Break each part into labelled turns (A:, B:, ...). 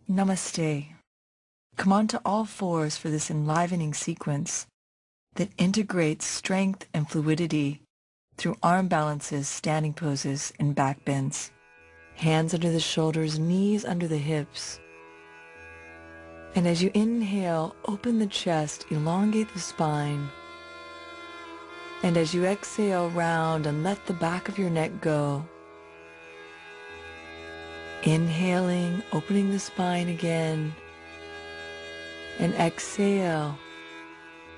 A: Namaste. Come onto all fours for this enlivening sequence that integrates strength and fluidity through arm balances, standing poses, and back bends. Hands under the shoulders, knees under the hips. And as you inhale, open the chest, elongate the spine. And as you exhale, round and let the back of your neck go. Inhaling, opening the spine again. And exhale,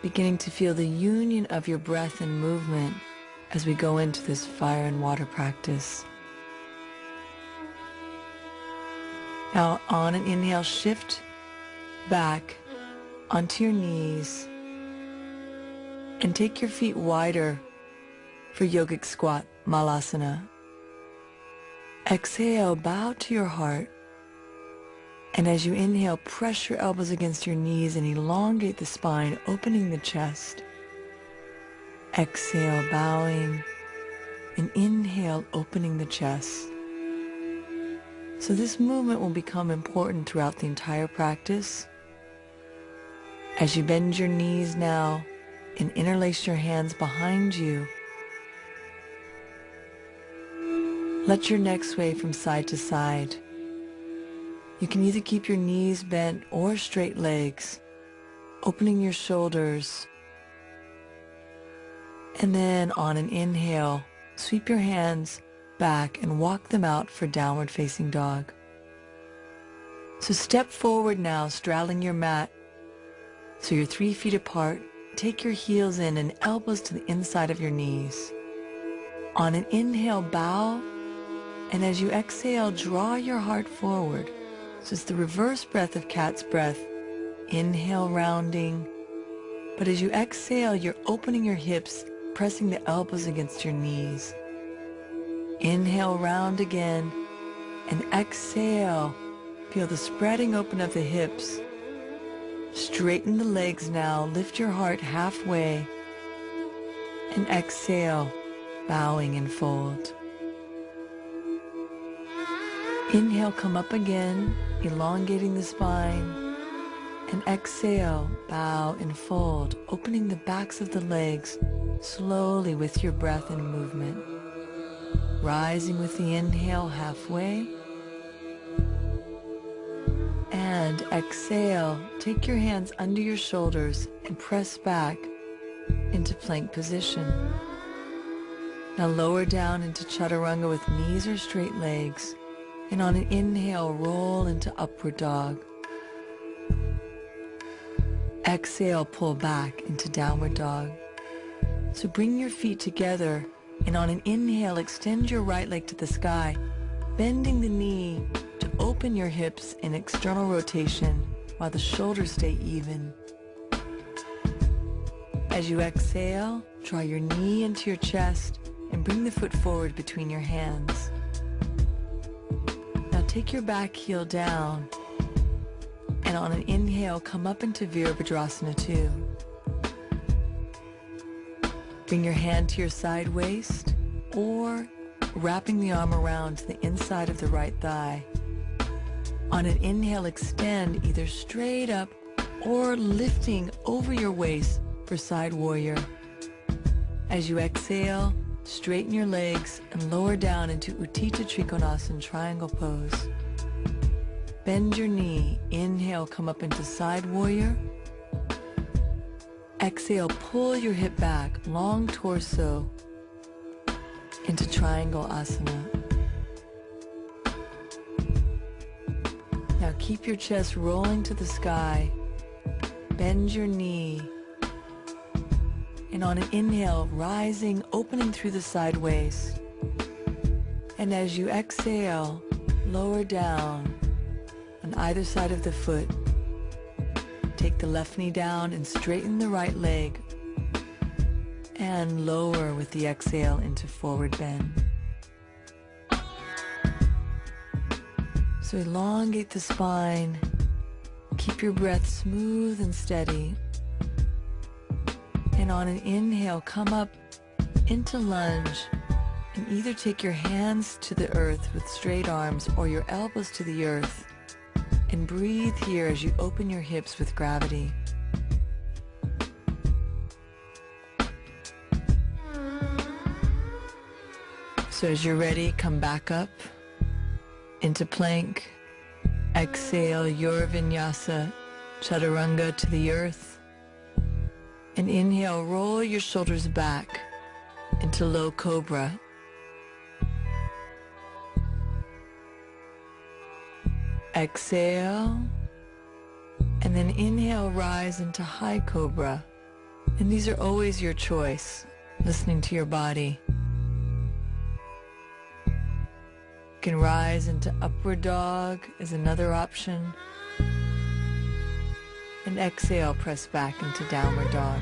A: beginning to feel the union of your breath and movement as we go into this fire and water practice. Now on an inhale, shift back onto your knees and take your feet wider for yogic squat, malasana. Exhale, bow to your heart. And as you inhale, press your elbows against your knees and elongate the spine, opening the chest. Exhale, bowing, and inhale, opening the chest. So this movement will become important throughout the entire practice. As you bend your knees now and interlace your hands behind you, let your neck sway from side to side. You can either keep your knees bent or straight legs, opening your shoulders. And then on an inhale, sweep your hands back and walk them out for downward facing dog. So step forward now, straddling your mat. So you're 3 feet apart. Take your heels in and elbows to the inside of your knees. On an inhale, bow. And as you exhale, draw your heart forward. So it's the reverse breath of cat's breath. Inhale, rounding. But as you exhale, you're opening your hips, pressing the elbows against your knees. Inhale, round again. And exhale, feel the spreading open of the hips. Straighten the legs now. Lift your heart halfway. And exhale, bowing and fold. Inhale, come up again, elongating the spine. And exhale, bow and fold, opening the backs of the legs slowly with your breath and movement. Rising with the inhale halfway. And exhale, take your hands under your shoulders and press back into plank position. Now lower down into chaturanga with knees or straight legs. And on an inhale, roll into upward dog. Exhale, pull back into downward dog. So bring your feet together, and on an inhale, extend your right leg to the sky, bending the knee to open your hips in external rotation while the shoulders stay even. As you exhale, draw your knee into your chest and bring the foot forward between your hands. Take your back heel down, and on an inhale, come up into Virabhadrasana 2. Bring your hand to your side waist, or wrapping the arm around the inside of the right thigh. On an inhale, extend either straight up or lifting over your waist for side warrior. As you exhale, straighten your legs and lower down into Utthita Trikonasana triangle pose. Bend your knee. Inhale, come up into side warrior. Exhale, pull your hip back, long torso, into triangle asana. Now keep your chest rolling to the sky. Bend your knee. And on an inhale, rising, opening through the side waist. And as you exhale, lower down on either side of the foot. Take the left knee down and straighten the right leg. And lower with the exhale into forward bend. So elongate the spine. Keep your breath smooth and steady. And on an inhale, come up into lunge and either take your hands to the earth with straight arms or your elbows to the earth And breathe here as you open your hips with gravity. So as you're ready, come back up into plank. Exhale your vinyasa chaturanga to the earth. And inhale, roll your shoulders back into low cobra. Exhale, and then inhale, rise into high cobra. And these are always your choice, listening to your body. You can rise into upward dog as another option. And exhale, press back into downward dog.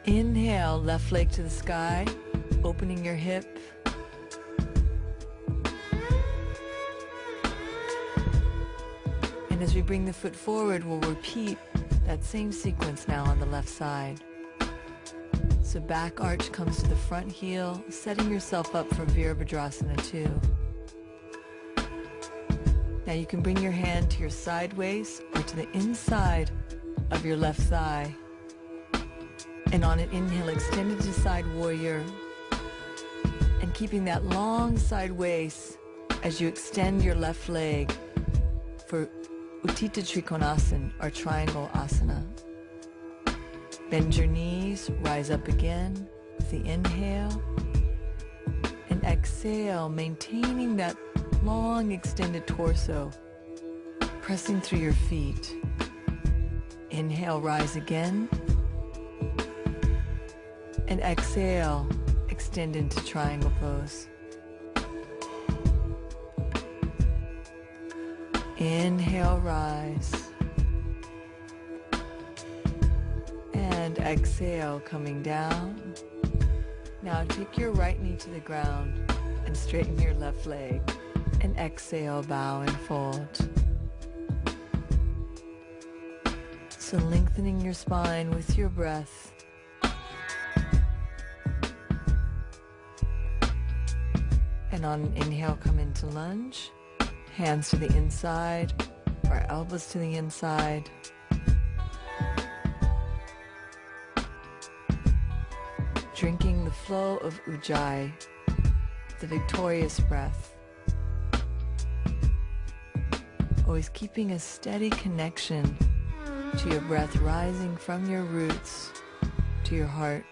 A: Inhale, left leg to the sky, opening your hip. And as we bring the foot forward, we'll repeat that same sequence now on the left side. So back arch comes to the front heel, setting yourself up for Virabhadrasana 2. Now you can bring your hand to your side waist or to the inside of your left thigh. And on an inhale, extend into side warrior. And keeping that long side waist as you extend your left leg for Uttita Trikonasana, or triangle asana. Bend your knees, rise up again with the inhale. And exhale, maintaining that long extended torso, pressing through your feet. Inhale, rise again. And exhale, extend into triangle pose. Inhale, rise. And exhale, coming down. Now take your right knee to the ground and straighten your left leg. And exhale, bow and fold. So lengthening your spine with your breath. And on an inhale, come into lunge. Hands to the inside, or elbows to the inside. Drinking the flow of Ujjayi, the victorious breath. Always keeping a steady connection to your breath rising from your roots to your heart.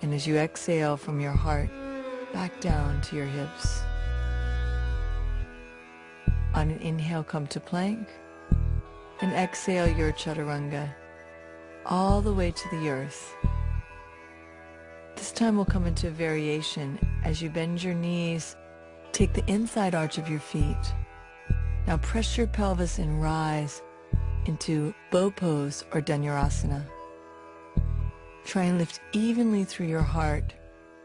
A: And as you exhale from your heart, back down to your hips. On an inhale, come to plank, and exhale your chaturanga all the way to the earth. This time we'll come into a variation. As you bend your knees, take the inside arch of your feet. Now press your pelvis and rise into bow pose or Dhanurasana. Try and lift evenly through your heart,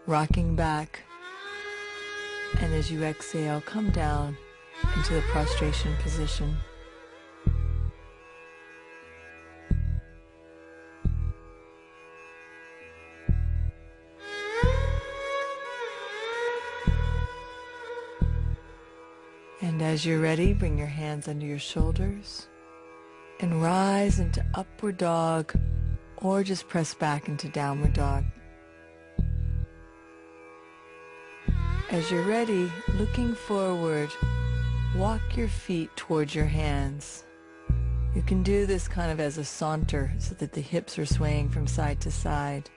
A: rocking back. And as you exhale, come down into the prostration position. And as you're ready, bring your hands under your shoulders and rise into upward dog, or just press back into downward dog. As you're ready, looking forward, walk your feet towards your hands. You can do this kind of as a saunter so that the hips are swaying from side to side.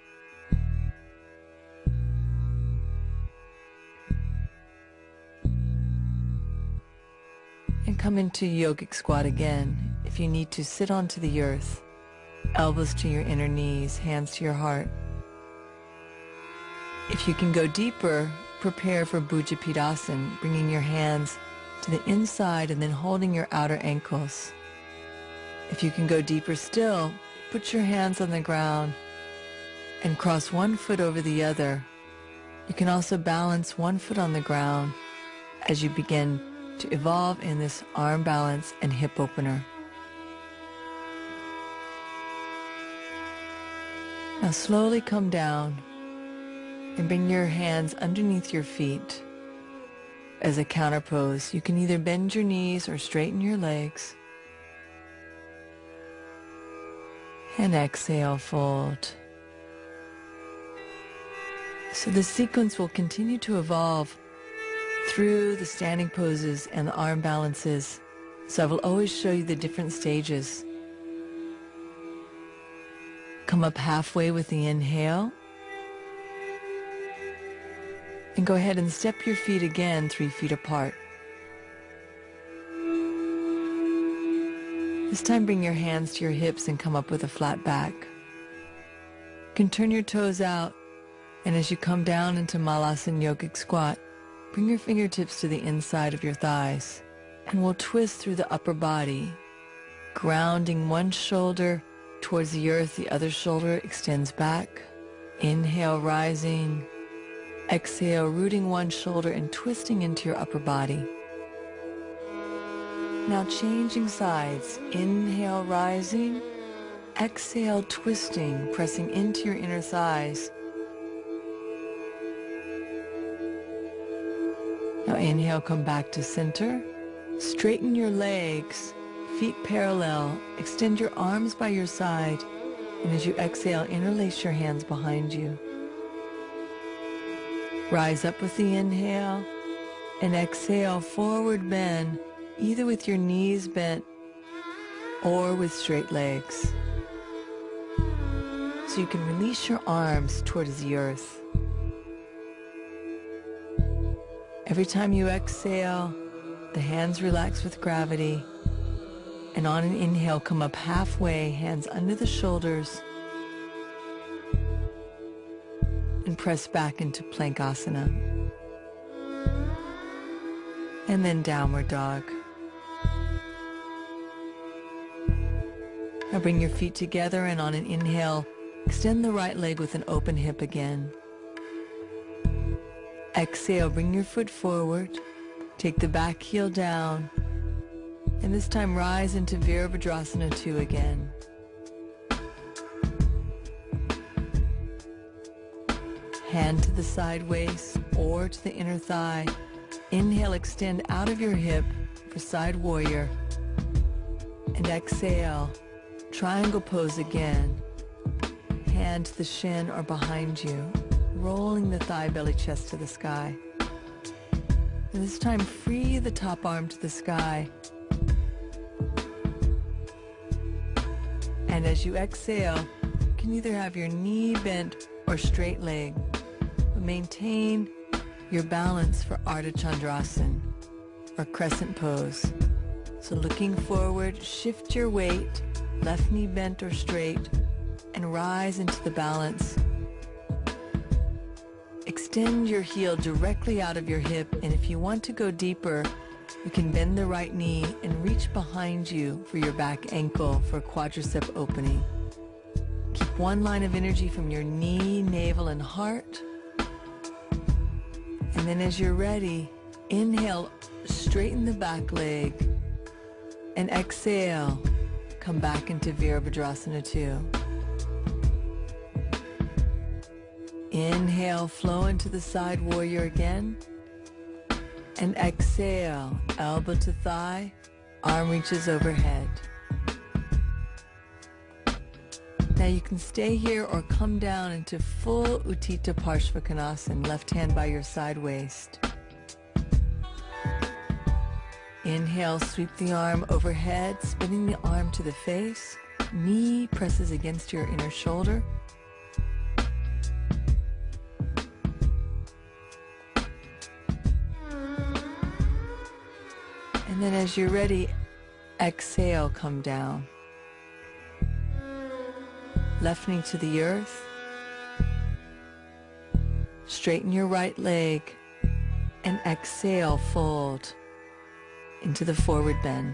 A: And come into yogic squat again. If you need to, sit onto the earth, elbows to your inner knees, hands to your heart. If you can go deeper, prepare for Bhujapidasana, bringing your hands to the inside and then holding your outer ankles. If you can go deeper still, put your hands on the ground and cross one foot over the other. You can also balance one foot on the ground as you begin to evolve in this arm balance and hip opener. Now slowly come down and bring your hands underneath your feet as a counter pose. You can either bend your knees or straighten your legs. And exhale, fold. So the sequence will continue to evolve through the standing poses and the arm balances. So I will always show you the different stages. Come up halfway with the inhale. And go ahead and step your feet again 3 feet apart. This time bring your hands to your hips and come up with a flat back. You can turn your toes out, and as you come down into Malasana Yogic Squat, bring your fingertips to the inside of your thighs, and we'll twist through the upper body, grounding one shoulder towards the earth, the other shoulder extends back. Inhale, rising. Exhale, rooting one shoulder and twisting into your upper body. Now changing sides. Inhale, rising. Exhale, twisting, pressing into your inner thighs. Now inhale, come back to center. Straighten your legs, feet parallel. Extend your arms by your side. And as you exhale, interlace your hands behind you. Rise up with the inhale, and exhale, forward bend, either with your knees bent or with straight legs. So you can release your arms towards the earth. Every time you exhale, the hands relax with gravity, and on an inhale, come up halfway, hands under the shoulders, and press back into Plankasana. And then downward dog. Now bring your feet together, and on an inhale, extend the right leg with an open hip again. Exhale, bring your foot forward. Take the back heel down. And this time rise into Virabhadrasana 2 again. Hand to the side waist or to the inner thigh. Inhale, extend out of your hip for side warrior. And exhale, triangle pose again. Hand to the shin or behind you, rolling the thigh, belly, chest to the sky. And this time, free the top arm to the sky. And as you exhale, you can either have your knee bent or straight leg. Maintain your balance for Ardha Chandrasana, or crescent pose. So looking forward, shift your weight, left knee bent or straight, and rise into the balance. Extend your heel directly out of your hip, and if you want to go deeper, you can bend the right knee and reach behind you for your back ankle for quadricep opening. Keep one line of energy from your knee, navel, and heart. And then as you're ready, inhale, straighten the back leg, and exhale, come back into Virabhadrasana 2. Inhale, flow into the side warrior again, and exhale, elbow to thigh, arm reaches overhead. Now you can stay here or come down into full Utthita Parshvakonasana, left hand by your side waist. Inhale, sweep the arm overhead, spinning the arm to the face. Knee presses against your inner shoulder. And then as you're ready, exhale, come down. Left knee to the earth. Straighten your right leg and exhale, fold into the forward bend.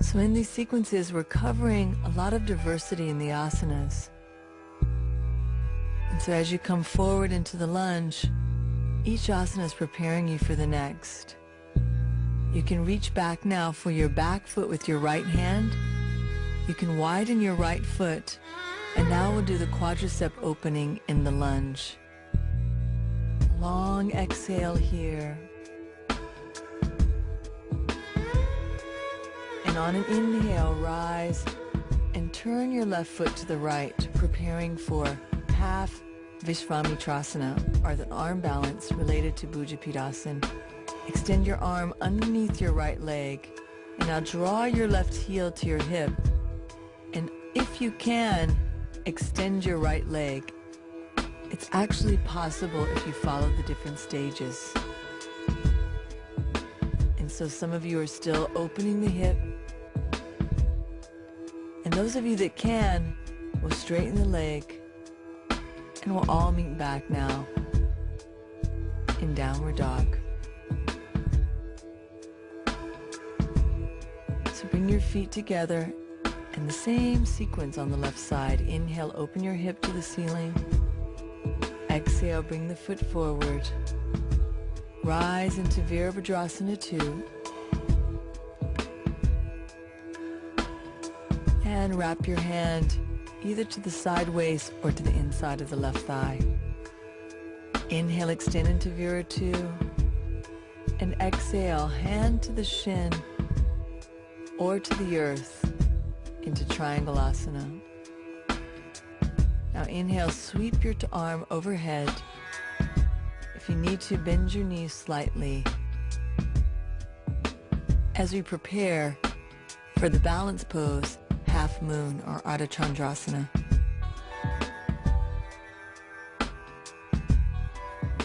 A: So in these sequences, we're covering a lot of diversity in the asanas. And so as you come forward into the lunge, each asana is preparing you for the next. You can reach back now for your back foot with your right hand. You can widen your right foot. And now we'll do the quadricep opening in the lunge. Long exhale here. And on an inhale, rise and turn your left foot to the right, preparing for half Vishvamitrasana, or the arm balance related to Bhujapidasana. Extend your arm underneath your right leg, and now draw your left heel to your hip. And if you can, extend your right leg. It's actually possible if you follow the different stages. And so some of you are still opening the hip. And those of you that can, will straighten the leg. And we'll all meet back now in downward dog. So bring your feet together and the same sequence on the left side. Inhale, open your hip to the ceiling. Exhale, bring the foot forward. Rise into Virabhadrasana 2. And wrap your hand either to the side waist or to the inside of the left thigh. Inhale, extend into Vira 2. And exhale, hand to the shin or to the earth into Triangle Asana. Now inhale, sweep your arm overhead. If you need to, bend your knees slightly as we prepare for the balance pose, Half Moon or Ardha Chandrasana.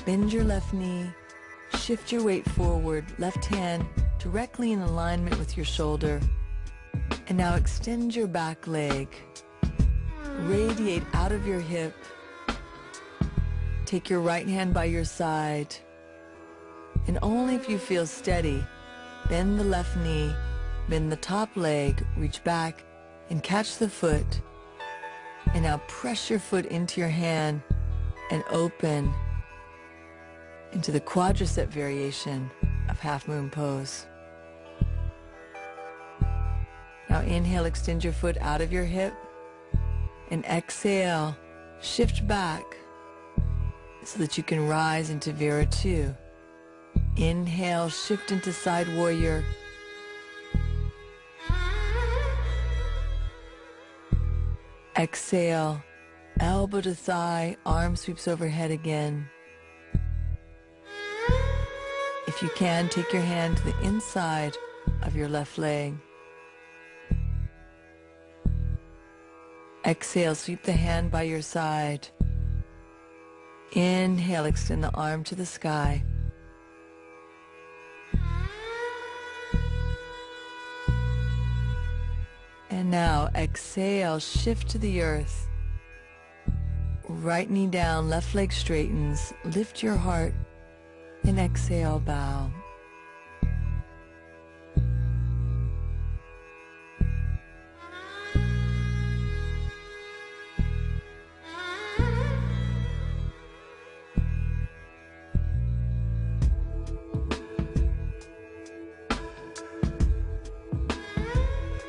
A: Bend your left knee, shift your weight forward, left hand directly in alignment with your shoulder. And now extend your back leg. Radiate out of your hip. Take your right hand by your side. And only if you feel steady, bend the left knee, bend the top leg, reach back and catch the foot. And now press your foot into your hand and open into the quadricep variation of Half Moon pose. Now inhale, extend your foot out of your hip. And exhale, shift back so that you can rise into Vira 2. Inhale, shift into Side Warrior. Exhale, elbow to thigh, arm sweeps overhead again. If you can, take your hand to the inside of your left leg. Exhale, sweep the hand by your side. Inhale, extend the arm to the sky. And now exhale, shift to the earth. Right knee down, left leg straightens. Lift your heart and exhale, bow.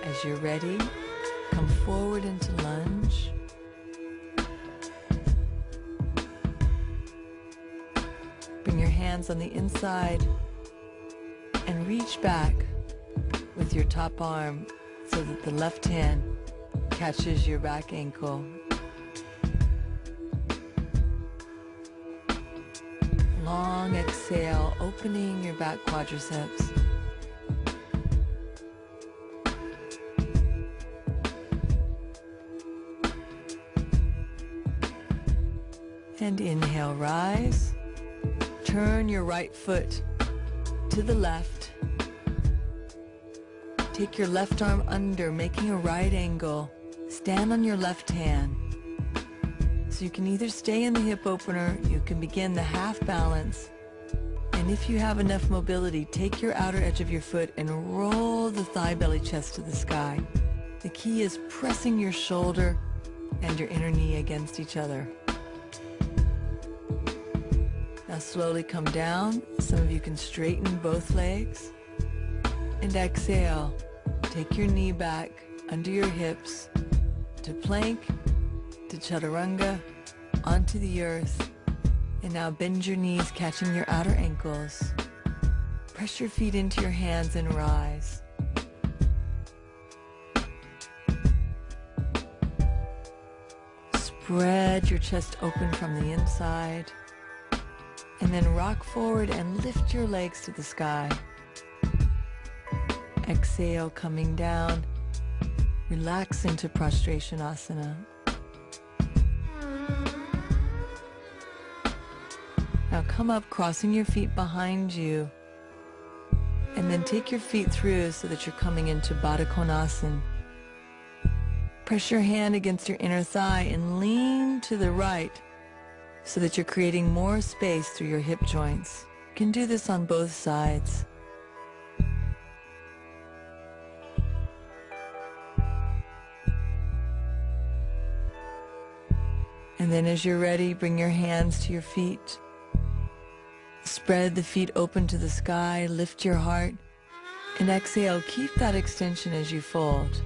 A: As you're ready, come forward into lunge. Bring your hands on the inside and reach back with your top arm so that the left hand catches your back ankle. Long exhale, opening your back quadriceps. And inhale, rise. Turn your right foot to the left. Take your left arm under, making a right angle. Stand on your left hand. So you can either stay in the hip opener, you can begin the half balance. And if you have enough mobility, take your outer edge of your foot and roll the thigh, belly, chest to the sky. The key is pressing your shoulder and your inner knee against each other. Now slowly come down. Some of you can straighten both legs. And exhale. Take your knee back under your hips to plank, to chaturanga, onto the earth. And now bend your knees, catching your outer ankles. Press your feet into your hands and rise. Spread your chest open from the inside. And then rock forward and lift your legs to the sky. Exhale, coming down. Relax into prostration asana. Now come up, crossing your feet behind you. And then take your feet through so that you're coming into Baddha Konasana. Press your hand against your inner thigh and lean to the right so that you're creating more space through your hip joints. You can do this on both sides. And then as you're ready, bring your hands to your feet. Spread the feet open to the sky, lift your heart, and exhale. Keep that extension as you fold.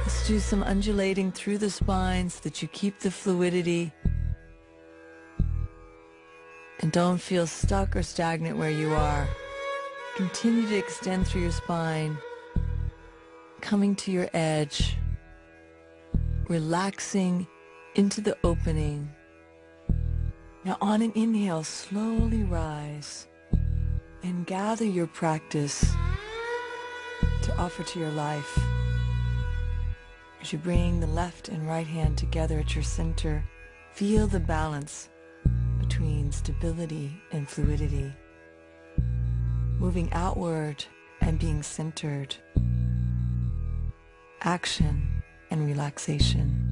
A: Let's do some undulating through the spine so that you keep the fluidity and don't feel stuck or stagnant where you are. Continue to extend through your spine, coming to your edge, relaxing into the opening. Now on an inhale, slowly rise and gather your practice to offer to your life. As you bring the left and right hand together at your center, feel the balance between stability and fluidity, moving outward and being centered, action and relaxation.